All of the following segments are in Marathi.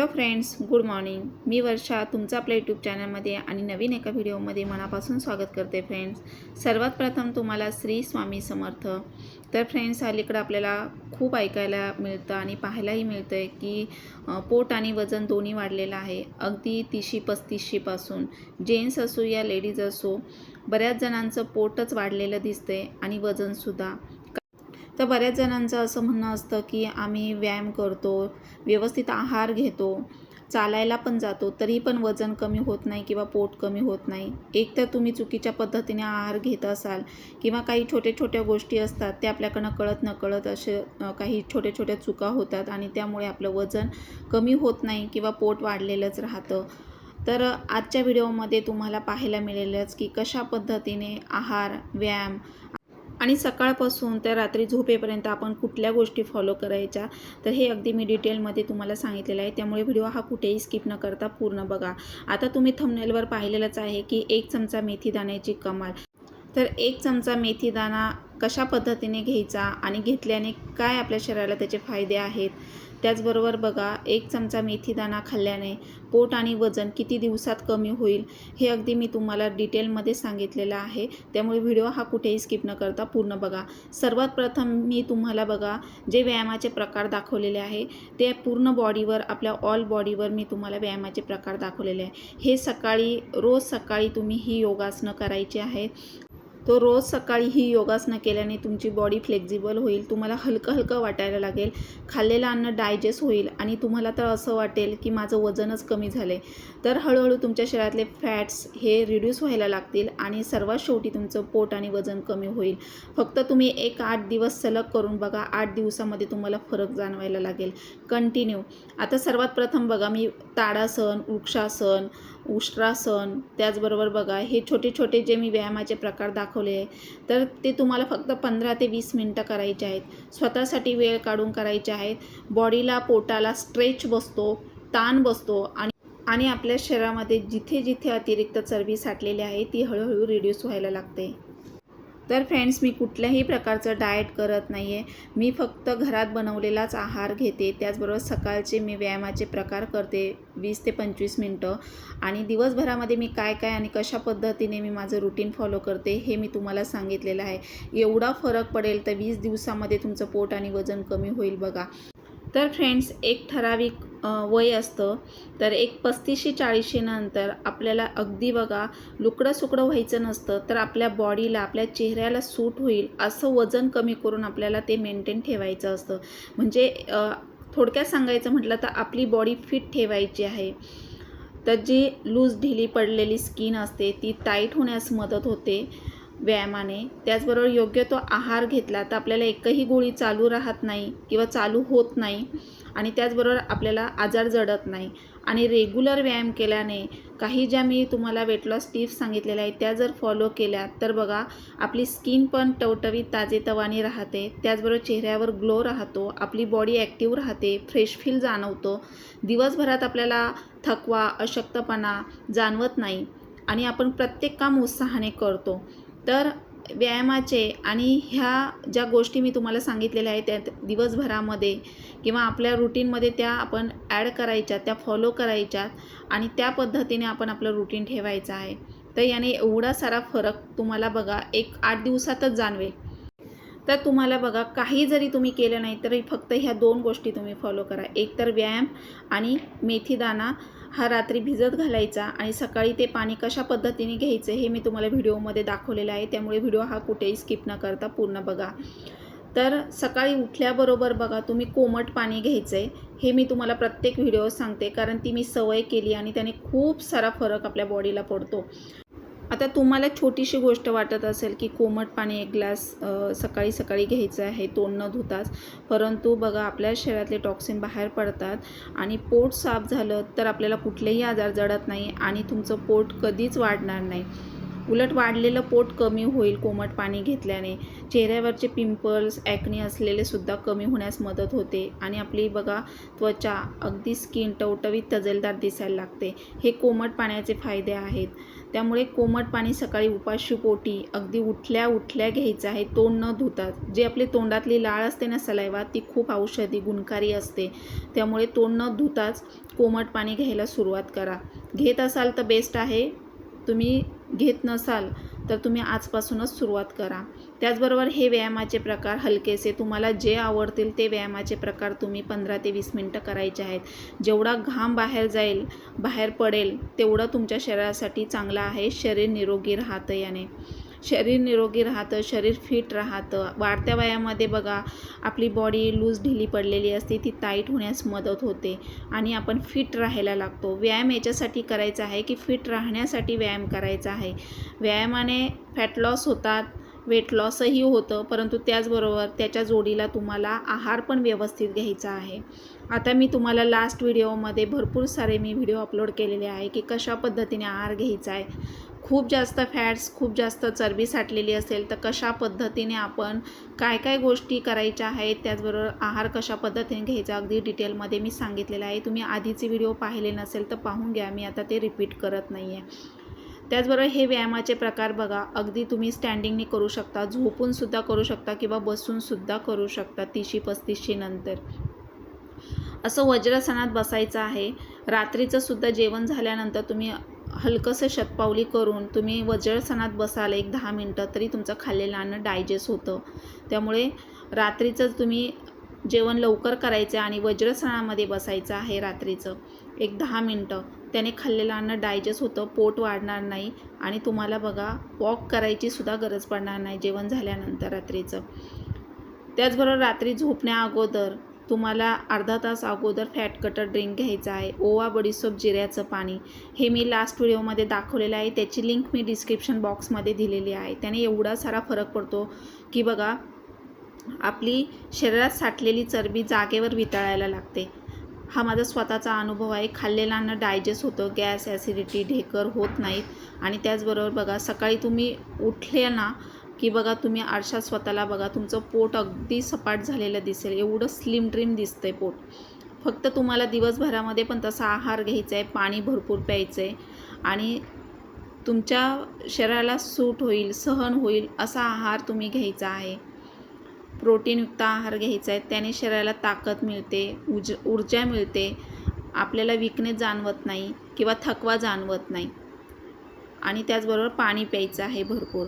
Hello friends, good morning. मी वर्षा तुमचं आपल्या यूट्यूब चॅनलमध्ये आणि नवीन एका व्हिडिओमध्ये मनापासून स्वागत करते. फ्रेंड्स, सर्वात प्रथम तुम्हाला श्री स्वामी समर्थ. तर फ्रेंड्स, अलीकडं आपल्याला खूप ऐकायला मिळतं आणि पाहायलाही मिळतं आहे की पोट आणि वजन दोन्ही वाढलेलं आहे. अगदी 30-35पासून जेंट्स असो या लेडीज असो, बऱ्याच जणांचं पोटच वाढलेलं दिसतंय आणि वजनसुद्धा. तर बऱ्याच जणांचं असं म्हणणं असतं की आम्ही व्यायाम करतो, व्यवस्थित आहार घेतो, चालायला पण जातो, तरी पण वजन कमी होत नाही किंवा पोट कमी होत नाही. एक तर तुम्ही चुकीच्या पद्धतीने आहार घेत असाल किंवा काही छोट्या गोष्टी असतात त्या आपल्याकडनं कळत नकळत असे काही छोट्या चुका होतात आणि त्यामुळे आपलं वजन कमी होत नाही किंवा पोट वाढलेलंच राहतं. तर आजच्या व्हिडिओमध्ये तुम्हाला पाहायला मिळेलच की कशा पद्धतीने आहार, व्यायाम आणि सकाळपासून तर रात्री झोपेपर्यंत आपण कुठल्या गोष्टी फॉलो करायच्या, तर हे अगदी मी डिटेलमध्ये तुम्हाला सांगितलेलं आहे. त्यामुळे व्हिडिओ हा कुठेही स्किप न करता पूर्ण बघा. आता तुम्ही थंबनेलवर पाहिलेलंच आहे की 1 चमचा मेथी दाण्याची कमाल. तर 1 चमचा मेथी दाणा कशा पद्धतीने घ्यायचा आणि घेतल्याने काय आपल्या शरीराला त्याचे फायदे आहेत. त्याचबरोबर बघा, 1 चमचा मेथी दाणा खाल्ल्याने पोट आणि वजन किती दिवसात कमी होईल हे अगदी मी तुम्हाला डिटेलमध्ये सांगितलेलं आहे. त्यामुळे व्हिडिओ हा कुठेही स्किप न करता पूर्ण बघा. सर्वात प्रथम मी तुम्हाला बघा जे व्यायामाचे प्रकार दाखवलेले आहे ते पूर्ण बॉडीवर, आपल्या ऑल बॉडीवर मी तुम्हाला व्यायामाचे प्रकार दाखवलेले आहे. हे सकाळी, रोज सकाळी तुम्ही ही योगासनं करायची आहे. तो रोज सकाळी ही योगासनं केल्याने तुमची बॉडी फ्लेक्झिबल होईल, तुम्हाला हलकं वाटायला लागेल, खाल्लेलं अन्न डायजेस्ट होईल आणि तुम्हाला तर असं वाटेल की माझं वजनच कमी झाले. तर हळूहळू तुमच्या शरीरातले फॅट्स हे रिड्यूस व्हायला लागतील आणि सर्वात शेवटी तुमचं पोट आणि वजन कमी होईल. फक्त तुम्ही 8 दिवस सलग करून बघा, 8 दिवसामध्ये तुम्हाला फरक जाणवायला लागेल कंटिन्यू. आता सर्वात प्रथम बघा, मी ताडासन, वृक्षासन, उष्ट्रासन, त्याचबरोबर बघा हे छोटे जे मी व्यायामाचे प्रकार दाखवले आहे, तर ते तुम्हाला फक्त 15 ते 20 मिनटं करायचे आहेत. स्वतःसाठी वेळ काढून करायचे आहेत. बॉडीला, पोटाला स्ट्रेच बसतो, ताण बसतो आणि आपल्या शरीरामध्ये जिथे अतिरिक्त चरबी साठलेली आहे ती हळूहळू रिड्यूस व्हायला लागते. तर फ्रेंड्स, मी कुठल्याही प्रकारचं डाएट करत नाही आहे. मी फक्त घरात बनवलेलाच आहार घेते. त्याचबरोबर सकाळचे मी व्यायामाचे प्रकार करते 20 ते 25 मिनटं आणि दिवसभरामध्ये मी काय आणि कशा पद्धतीने मी माझं रुटीन फॉलो करते हे मी तुम्हाला सांगितलेलं आहे. एवढा फरक पडेल तर 20 दिवसामध्ये तुमचं पोट आणि वजन कमी होईल बघा. तर फ्रेंड्स, एक ठराविक वय असतं, तर एक 35-40 नंतर आपल्याला अगदी बघा लुकडं व्हायचं नसतं, तर आपल्या बॉडीला, आपल्या चेहऱ्याला सूट होईल असं वजन कमी करून आपल्याला ते मेंटेन ठेवायचं असतं. म्हणजे थोडक्यात सांगायचं म्हटलं तर आपली बॉडी फिट ठेवायची आहे. तर जी लूज ढिली पडलेली स्किन असते ती टाईट होण्यास मदत होते व्यायामाने. त्याचबरोबर योग्य तो आहार घेतला तर आपल्याला एकही गोळी चालू राहत नाही किंवा चालू होत नाही आणि त्याचबरोबर आपल्याला आजार जडत नाही. आणि रेग्युलर व्यायाम केल्याने काही ज्या मी तुम्हाला वेट लॉस टिप्स सांगितलेल्या आहेत त्या जर फॉलो केल्या तर बघा आपली स्किन पण टवटवीत ताजेतवानी राहते. त्याचबरोबर चेहऱ्यावर ग्लो राहतो, आपली बॉडी ॲक्टिव्ह राहते, फ्रेश फील जाणवतो. दिवसभरात आपल्याला थकवा, अशक्तपणा जाणवत नाही आणि आपण प्रत्येक काम उत्साहाने करतो. तर व्यायामाचे आणि ह्या ज्या गोष्टी मी तुम्हाला सांगितलेल्या आहेत त्या दिवसभरामध्ये किंवा आपल्या रुटीनमध्ये त्या आपण ॲड करायच्या, त्या फॉलो करायच्या आणि त्या पद्धतीने आपण आपलं रुटीन ठेवायचं आहे. तर याने एवढा सारा फरक तुम्हाला बघा 8 दिवसातच जाणवेल. तर तुम्हाला बघा काही जरी तुम्ही केलं नाही तरी फक्त ह्या 2 गोष्टी तुम्ही फॉलो करा. एक तर व्यायाम आणि मेथी दाणा हा रात्री भिजत घालायचा आणि सकाळी ते पाणी कशा पद्धतीने घ्यायचं हे मी तुम्हाला व्हिडिओमध्ये दाखवलेलं आहे. त्यामुळे व्हिडिओ हा कुठेही स्किप न करता पूर्ण बघा. तर सकाळी उठल्याबरोबर बघा तुम्ही कोमट पाणी घ्यायचं आहे. हे मी तुम्हाला प्रत्येक व्हिडिओ सांगते कारण ती मी सवय केली आणि त्याने खूप सारा फरक आपल्या बॉडीला पडतो. आता तुम्हाला छोटीशी गोष्ट वाटत असेल की कोमट पाणी 1 ग्लास सकाळी घ्यायचं आहे तोंड न धुताच, परंतु बघा आपल्या शरीरातले टॉक्सिन बाहेर पडतात आणि पोट साफ झालं तर आपल्याला कुठलेही आजार जडत नाही आणि तुमचं पोट कधीच वाढणार नाही. उलट वाढलेलं पोट कमी होईल कोमट पाणी घेतल्याने. चेहऱ्यावरचे पिंपल्स, ॲक्ने असलेले सुद्धा कमी होण्यास मदत होते आणि आपली बघा त्वचा अगदी स्किन टवटवीत तजेलदार दिसायला लागते. हे कोमट पाण्याचे फायदे आहेत. त्यामुळे कोमट पाणी सकाळी उपाशी पोटी अगदी उठल्या उठल्या घ्यायचं आहे, तोंड न धुता. जे आपली तोंडातली लाळ असते ना, सलायवा, ती खूप औषधी गुणकारी असते. त्यामुळे तोंड न धुताच कोमट पाणी घ्यायला सुरुवात करा. घेत असाल तर बेस्ट आहे, तुम्ही घेत नसाल तर तुम्ही आजपासूनच सुरुवात करा. त्याचबरोबर हे व्यायामाचे प्रकार हलकेसे तुम्हाला जे आवडतील ते व्यायामाचे प्रकार तुम्ही 15 ते 20 मिनटं करायचे आहेत. जेवढा घाम बाहेर पडेल तेवढं तुमच्या शरीरासाठी चांगलं आहे. शरीर निरोगी राहतं याने. शरीर निरोगी राहतं, शरीर फिट राहतं. वाढत्या वयामध्ये बघा आपली बॉडी लूज ढिली पडलेली असते, ती टाईट होण्यास मदत होते आणि आपण फिट राहायला लागतो. व्यायाम याच्यासाठी करायचा आहे की फिट राहण्यासाठी व्यायाम करायचा आहे. व्यायामाने फॅट लॉस होतात, वेट लॉसही होतं, परंतु त्याचबरोबर त्याच्या जोडीला तुम्हाला आहार पण व्यवस्थित घ्यायचा आहे. आता मी तुम्हाला लास्ट व्हिडिओमध्ये भरपूर सारे व्हिडिओ अपलोड केलेले आहे की कशा पद्धतीने आहार घ्यायचा आहे. खूप जास्त फॅट्स, खूप जास्त चरबी साठलेली असेल तर कशा पद्धतीने आपण काय काय गोष्टी करायच्या आहेत, त्याचबरोबर आहार कशा पद्धतीने घ्यायचा अगदी डिटेलमध्ये मी सांगितलेलं आहे. तुम्ही आधीचे व्हिडिओ पाहिले नसेल तर पाहून घ्या, मी आता ते रिपीट करत नाही आहे. त्याचबरोबर हे व्यायामाचे प्रकार बघा अगदी तुम्ही स्टँडिंगने करू शकता, झोपूनसुद्धा करू शकता किंवा बसूनसुद्धा करू शकता 30-35 नंतर. असं वज्रासनात बसायचं आहे. रात्रीचंसुद्धा जेवण झाल्यानंतर तुम्ही हलकंसं शतपावली करून तुम्ही वज्रासनात बसाल 1-10 मिनटं, तरी तुमचं खाल्लेलं अन्न डायजेस्ट होतं. त्यामुळे रात्रीचं तुम्ही जेवण लवकर करायचं आणि वज्रासनामध्ये बसायचं आहे रात्रीचं 1-10 मिनटं. त्याने खाल्लेलं अन्न डायजेस्ट होतं, पोट वाढणार नाही आणि तुम्हाला बघा वॉक करायची सुद्धा गरज पडणार नाही जेवण झाल्यानंतर रात्रीचं. त्याचबरोबर रात्री झोपण्या अगोदर तुम्हाला अर्धा तास अगोदर फॅट कटर ड्रिंक घ्यायचं आहे. ओवा, बडीशोप, जिऱ्याचं पाणी हे मी लास्ट व्हिडिओमध्ये दाखवलेलं आहे. त्याची लिंक मी डिस्क्रिप्शन बॉक्समध्ये दिलेली आहे. त्याने एवढा सारा फरक पडतो की बघा आपली शरीरात साठलेली चरबी जागेवर वितळायला लागते. हा माझा स्वतःचा अनुभव आहे. खाल्लेलं अन्न डायजेस्ट होतं, गॅस, ॲसिडिटी, ढेकर होत नाहीत आणि त्याचबरोबर बघा सकाळी तुम्ही उठले ना की बघा तुम्ही आरशात स्वतःला बघा, तुमचं पोट अगदी सपाट झालेलं दिसेल, एवढं स्लिम ट्रिम दिसतंय पोट. फक्त तुम्हाला दिवसभरामध्ये पण तसा आहार घ्यायचा आहे, पाणी भरपूर प्यायचं आहे आणि तुमच्या शरीराला सूट होईल, सहन होईल असा आहार तुम्ही घ्यायचा आहे. प्रोटीनयुक्त आहार घ्यायचा आहे. त्याने शरीराला ताकद मिळते, ऊर्जा मिळते, आपल्याला वीकनेस जाणवत नाही किंवा थकवा जाणवत नाही आणि त्याचबरोबर पाणी प्यायचं आहे भरपूर.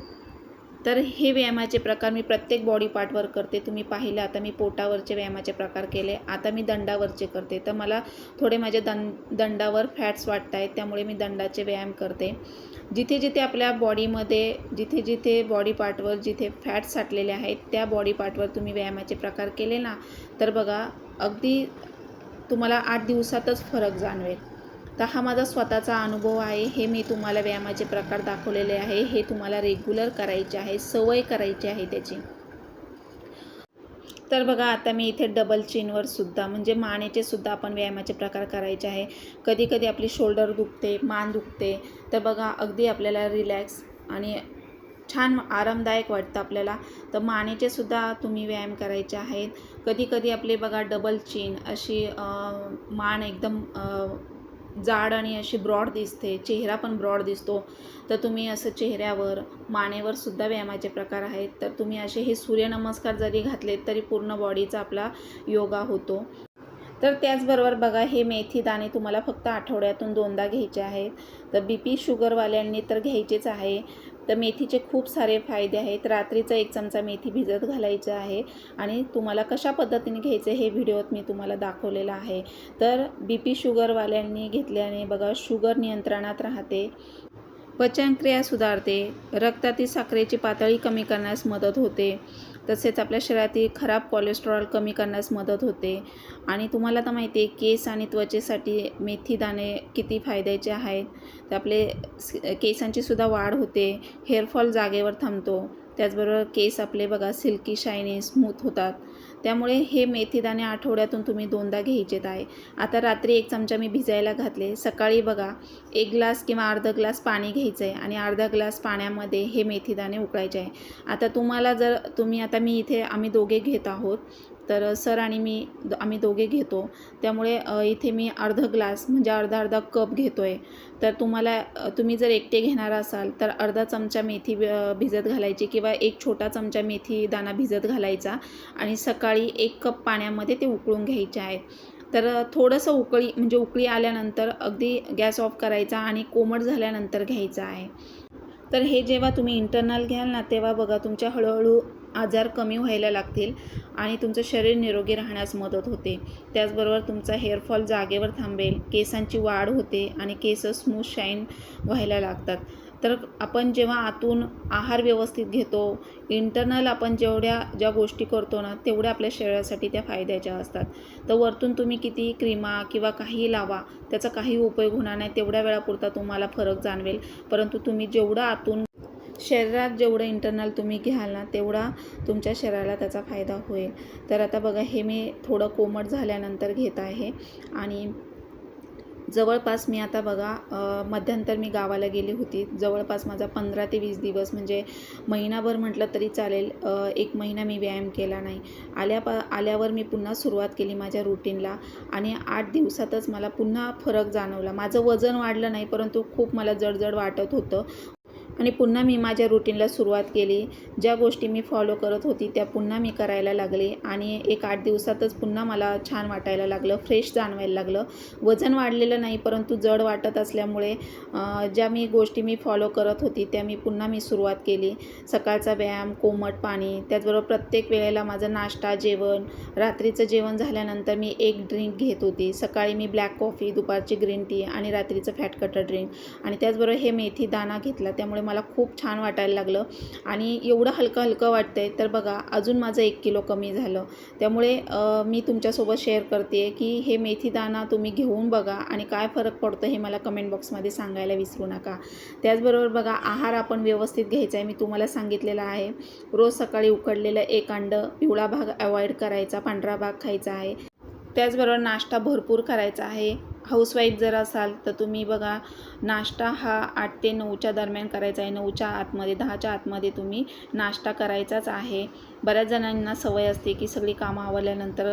तर हे व्यायामाचे प्रकार मी प्रत्येक बॉडी पार्टवर करते. तुम्ही पाहिलं आता मी पोटावरचे व्यायामाचे प्रकार केले. आता मी दंडावरचे करते. तर मला थोडे माझे दंडावर फॅट्स वाटत आहेत, त्यामुळे मी दंडाचे व्यायाम करते. जिथे जिथे आपल्या बॉडीमध्ये जिथे जिथे बॉडी पार्टवर जिथे फॅट्स साठलेले आहेत त्या बॉडी पार्टवर तुम्ही व्यायामाचे प्रकार केले ना तर बघा अगदी तुम्हाला 8 दिवसातच फरक जाणवेल. तर हा माझा स्वतःचा अनुभव आहे. हे मी तुम्हाला व्यायामाचे प्रकार दाखवलेले आहे. हे तुम्हाला रेग्युलर करायचे आहे, सवय करायची आहे त्याची. तर बघा आता मी इथे डबल चिनवर सुद्धा म्हणजे मानेचे सुद्धा आपण व्यायामाचे प्रकार करायचे आहे. कधी कधी आपली शोल्डर दुखते, मान दुखते, तर बघा अगदी आपल्याला रिलॅक्स आणि छान आरामदायक वाटतं आपल्याला. तर मानेचे सुद्धा तुम्ही व्यायाम करायचे आहेत. कधी कधी आपले बघा डबल चिन अशी मान एकदम जाड आणि अशी ब्रॉड दिसते, चेहरा पण ब्रॉड दिसतो, तर तुम्ही असं चेहऱ्यावर मानेवर सुद्धा व्यायामाचे प्रकार आहेत. तर तुम्ही असे हे सूर्यनमस्कार जरी घातलेत तरी पूर्ण बॉडीचा आपला योगा होतो. तर त्याचबरोबर बघा हे मेथी दाणे तुम्हाला फक्त आठवड्यातून 2दा घ्यायचे आहेत. तर BP शुगरवाल्यांनी तर घ्यायचेच आहे. तर मेथीचे खूप सारे फायदे आहेत. रात्रीचा 1 चमचा मेथी भिजत घालायचं आहे आणि तुम्हाला कशा पद्धतीने घ्यायचं हे व्हिडिओत मी तुम्हाला दाखवलेलं आहे. तर BP शुगरवाल्यांनी घेतल्याने बघा शुगर नियंत्रणात राहते, पचनक्रिया सुधारते, रक्तातील साखरेची पातळी कमी करण्यास मदत होते, तसेच आपल्या शरीरातील खराब कोलेस्ट्रॉल कमी करण्यास मदत होते आणि तुम्हाला तर माहिती आहे केस आणि त्वचेसाठी मेथी दाणे किती फायद्याचे आहेत. तर आपले केसांची सुद्धा वाढ होते, हेअरफॉल जागेवर थांबतो, त्याचबरोबर केस आपले बघा सिल्की शायनी स्मूथ होतात. त्यामुळे हे मेथीदाणे आठवड्यातून तुम्ही 2दा घ्यायचेत आहे. आता रात्री 1 चमचा मी भिजायला घातले. सकाळी बघा 1 ग्लास किंवा अर्धा ग्लास पाणी घ्यायचं आहे आणि अर्धा ग्लास पाण्यामध्ये हे मेथीदाणे उकळायचे आहे. आता तुम्हाला जर मी इथे आम्ही दोघे घेत आहोत, तर सर आणि आम्ही दोघे घेतो. त्यामुळे इथे मी अर्धा ग्लास म्हणजे अर्धा कप घेतो आहे. तर तुम्ही जर एकटे घेणार असाल तर अर्धा चमचा मेथी भिजत घालायची किंवा 1 छोटा चमचा मेथी दाणा भिजत घालायचा आणि सकाळी 1 कप पाण्यामध्ये ते उकळून घ्यायचे आहे. तर थोडंसं उकळी आल्यानंतर अगदी गॅस ऑफ करायचा आणि कोमट झाल्यानंतर घ्यायचं आहे. तर हे जेव्हा तुम्ही इंटरनल घ्याल ना, तेव्हा बघा तुमच्या हळूहळू आजार कमी व्हायला लागतील आणि तुमचं शरीर निरोगी राहण्यास मदत होते. त्याचबरोबर तुमचा हेअरफॉल जागेवर थांबेल, केसांची वाढ होते आणि केस स्मूथ शाईन व्हायला लागतात. तर आपण जेव्हा आतून आहार व्यवस्थित घेतो, इंटरनल आपण ज्या गोष्टी करतो ना, तेवढ्या आपल्या शरीरासाठी त्या फायद्याच्या असतात. तर वरतून तुम्ही किती क्रीमा किंवा काहीही लावा, त्याचा काही उपयोग होणार नाही. तेवढ्या वेळापुरता तुम्हाला फरक जाणवेल, परंतु तुम्ही जेवढं आतून शरीरात जेवढं इंटरनल तुम्ही घ्याल ना, तेवढा तुमच्या शरीराला त्याचा फायदा होईल. तर आता बघा हे मी थोडं कोमट झाल्यानंतर घेत आहे आणि जवळपास मी आता बघा मध्यंतर मी गावाला गेली होती. जवळपास माझा 15 ते 20 दिवस म्हणजे महिनाभर म्हटलं तरी चालेल, 1 महिना मी व्यायाम केला नाही. आल्यावर मी पुन्हा सुरुवात केली माझ्या रुटीनला आणि 8 दिवसातच मला पुन्हा फरक जाणवला. माझं वजन वाढलं नाही, परंतु खूप मला जड वाटत होतं आणि पुन्हा मी माझ्या रुटीनला सुरुवात केली. ज्या गोष्टी मी फॉलो करत होती त्या पुन्हा मी करायला लागले आणि 8 दिवसातच पुन्हा मला छान वाटायला लागलं, फ्रेश जाणवायला लागलं. वजन वाढलेलं नाही, परंतु जड वाटत असल्यामुळे ज्या गोष्टी मी फॉलो करत होती त्या पुन्हा मी सुरुवात केली. सकाळचा व्यायाम, कोमट पाणी, त्याचबरोबर प्रत्येक वेळेला माझं नाश्ता, जेवण, रात्रीचं जेवण झाल्यानंतर मी 1 ड्रिंक घेत होती. सकाळी मी ब्लॅक कॉफी, दुपारची ग्रीन टी आणि रात्रीचं फॅट कटर ड्रिंक आणि त्याचबरोबर हे मेथी दाणा घेतला. त्यामुळे मला खूप छान वाटायला लागलं आणि एवढं हलकं वाटतंय. तर बघा अजून माझं 1 किलो कमी झालं. त्यामुळे मी तुमच्यासोबत शेअर करते की हे मेथी दाणा तुम्ही घेऊन बघा आणि काय फरक पडतो हे मला कमेंट बॉक्समध्ये सांगायला विसरू नका. त्याचबरोबर बघा आहार आपण व्यवस्थित घ्यायचा आहे. मी तुम्हाला सांगितलेलं आहे, रोज सकाळी उकडलेलं 1 अंडं, पिवळा भाग अवॉइड करायचा, पांढरा भाग खायचा आहे. त्याचबरोबर नाश्ता भरपूर करायचा आहे. हाऊसवाईफ जर असाल तर तुम्ही बघा नाश्ता हा 8 ते 9च्या दरम्यान करायचा आहे. 9च्या आतमध्ये, 10च्या आतमध्ये तुम्ही नाश्ता करायचाच आहे. बऱ्याच जणांना सवय असते की सगळी कामं आवरल्यानंतर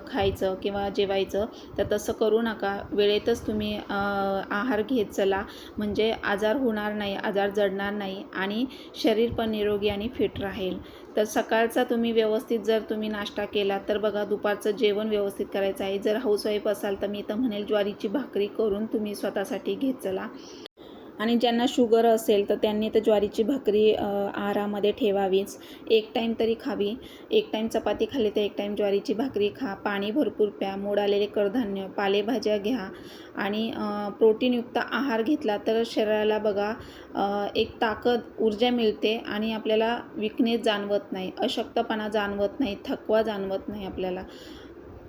खायचं किंवा जेवायचं, तर तसं करू नका. वेळेतच तुम्ही आहार घेत चला, म्हणजे आजार होणार नाही, आजार जडणार नाही आणि शरीर पण निरोगी आणि फिट राहील. तर सकाळचा तुम्ही व्यवस्थित जर तुम्ही नाश्ता केला तर बघा दुपारचं जेवण व्यवस्थित करायचं आहे. जर हाऊसवाईफ असाल तर मी तर म्हणेल ज्वारीची भाकरी करून तुम्ही स्वतःसाठी घेत चला आणि ज्यांना शुगर असेल तर त्यांनी तर ज्वारीची भाकरी आहारामध्ये ठेवावीच. 1 टाईम तरी खावी. 1 टाईम चपाती खाल्ली तर 1 टाईम ज्वारीची भाकरी खा. पाणी भरपूर प्या. मोड आलेले कडधान्य, पालेभाज्या घ्या आणि प्रोटीनयुक्त आहार घेतला तर शरीराला बघा एक ताकद, ऊर्जा मिळते आणि आपल्याला वीकनेस जाणवत नाही, अशक्तपणा जाणवत नाही, थकवा जाणवत नाही आपल्याला.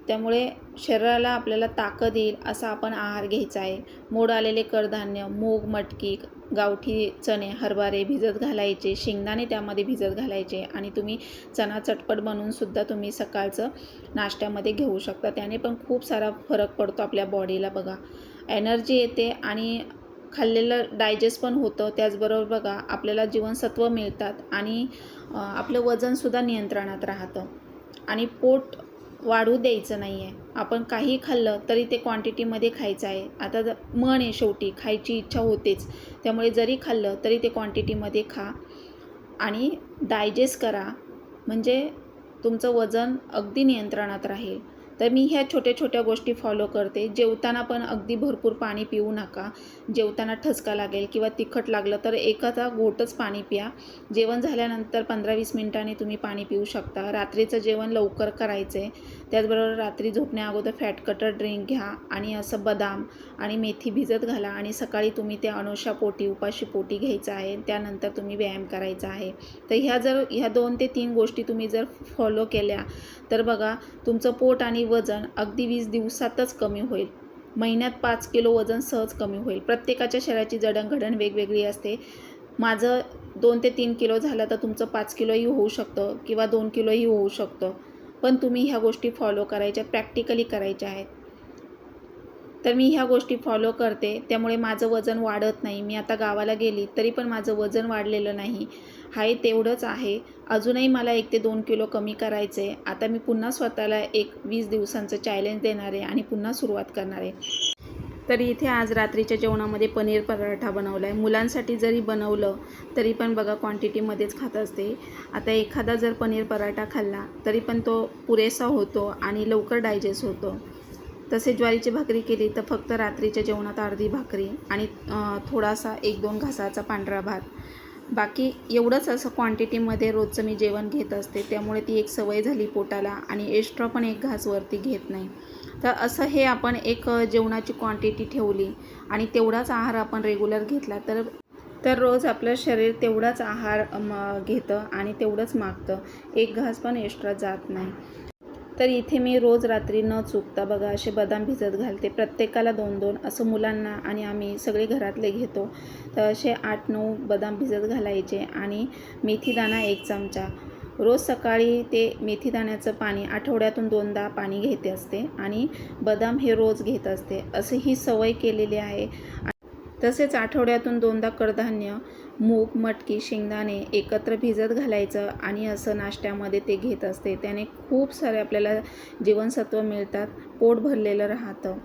त्यामुळे शरीराला आपल्याला ताकद येईल असा आपण आहार घ्यायचा आहे. मोड आलेले कडधान्य, मूग, मटकी, गावठी चणे, हरभरे भिजत घालायचे, शेंगदाणे त्यामध्ये भिजत घालायचे आणि तुम्ही चणा चटपट बनवूनसुद्धा तुम्ही सकाळचं नाश्त्यामध्ये घेऊ शकता. त्याने पण खूप सारा फरक पडतो आपल्या बॉडीला बघा. एनर्जी येते आणि खाल्लेलं डायजेस्ट पण होतं. त्याचबरोबर बघा आपल्याला जीवनसत्व मिळतात आणि आपलं वजनसुद्धा नियंत्रणात राहतं आणि पोट वाढू द्यायचं नाही आहे. आपण काही खाल्लं तरी ते क्वांटिटीमध्ये खायचं आहे. आता मन आहे, शेवटी खायची इच्छा होतेच. त्यामुळे जरी खाल्लं तरी ते क्वांटिटीमध्ये खा आणि डायजेस्ट करा, म्हणजे तुमचं वजन अगदी नियंत्रणात राहील. तर मी ह्या छोट्या गोष्टी फॉलो करते. जेवताना पण अगदी भरपूर पाणी पिऊ नका. जेवताना ठसका लागेल किंवा तिखट लागलं तर एखादा घोटच पाणी प्या. जेवण झाल्यानंतर 15-20 मिनिटांनी तुम्ही पाणी पिऊ शकता. रात्रीचं जेवण लवकर करायचं आहे. त्याचबरोबर रात्री झोपण्याअगोदर फॅट कटर ड्रिंक घ्या आणि असं बदाम आणि मेथी भिजत घाला आणि सकाळी तुम्ही ते अनुशापोटी, उपाशीपोटी घ्यायचं आहे. त्यानंतर तुम्ही व्यायाम करायचा आहे. तर ह्या 2 ते 3 गोष्टी तुम्ही जर फॉलो केल्या तर बघा तुमचं पोट आणि वजन अगदी 20 दिवसातच कमी होईल. महिन्यात 5 किलो वजन सहज कमी होईल. प्रत्येकाच्या शरीराची जडणघडण वेगवेगळी असते. माझं 2 ते 3 किलो झालं तर तुमचं 5 किलोही होऊ शकतं किंवा 2 किलोही होऊ शकतं. पण तुम्ही ह्या गोष्टी फॉलो करायच्या, प्रॅक्टिकली करायच्या आहेत. तर मी ह्या गोष्टी फॉलो करते, त्यामुळे माझं वजन वाढत नाही. मी आता गावाला गेली तरी पण माझं वजन वाढलेलं नाही, आहे तेवढंच आहे. अजूनही मला 1 ते 2 किलो कमी करायचं आहे. आता मी पुन्हा स्वतःला एक 20 दिवसांचं चॅलेंज देणार आहे आणि पुन्हा सुरुवात करणार आहे. तर इथे आज रात्रीच्या जेवणामध्ये पनीर पराठा बनवला आहे. मुलांसाठी जरी बनवलं तरी पण बघा क्वांटिटीमध्येच खात असते. आता एखादा जर पनीर पराठा खाल्ला तरी पण तो पुरेसा होतो आणि लवकर डायजेस्ट होतो. तसे ज्वारीची भाकरी केली तर फक्त रात्रीच्या जेवणात अर्धी भाकरी आणि थोडासा 1-2 घासाचा पांढरा भात. बाकी एवढंच असं क्वांटिटीमध्ये रोजचं मी जेवण घेत असते. त्यामुळे ती एक सवय झाली पोटाला आणि एक्स्ट्रा पण 1 घास वरती घेत नाही. तर असं हे आपण एक जेवणाची क्वांटिटी ठेवली आणि तेवढाच आहार आपण रेग्युलर घेतला तर रोज आपलं शरीर तेवढाच आहार घेतं आणि तेवढंच मागतं. 1 घास पण एक्स्ट्रा जात नाही. तर इथे मी रोज रात्री न चुकता बघा असे बदाम भिजत घालते. प्रत्येकाला 2-2 असं मुलांना आणि आम्ही सगळे घरातले घेतो. तर असे 8-9 बदाम भिजत घालायचे आणि मेथीदाणा 1 चमचा. रोज सकाळी ते मेथीदाण्याचं पाणी आठवड्यातून 2दा पाणी घेते असते आणि बदाम हे रोज घेत असते. अशी ही सवय केलेली आहे. तसेच आठवड्यातून 2दा कडधान्य, मूग, मटकी, शेंगदाणे एकत्र भिजत घालायचं आणि असं नाश्त्यामध्ये ते घेत असते. त्याने खूप सारे आपल्याला जीवनसत्व मिळतात, पोट भरलेलं राहतं.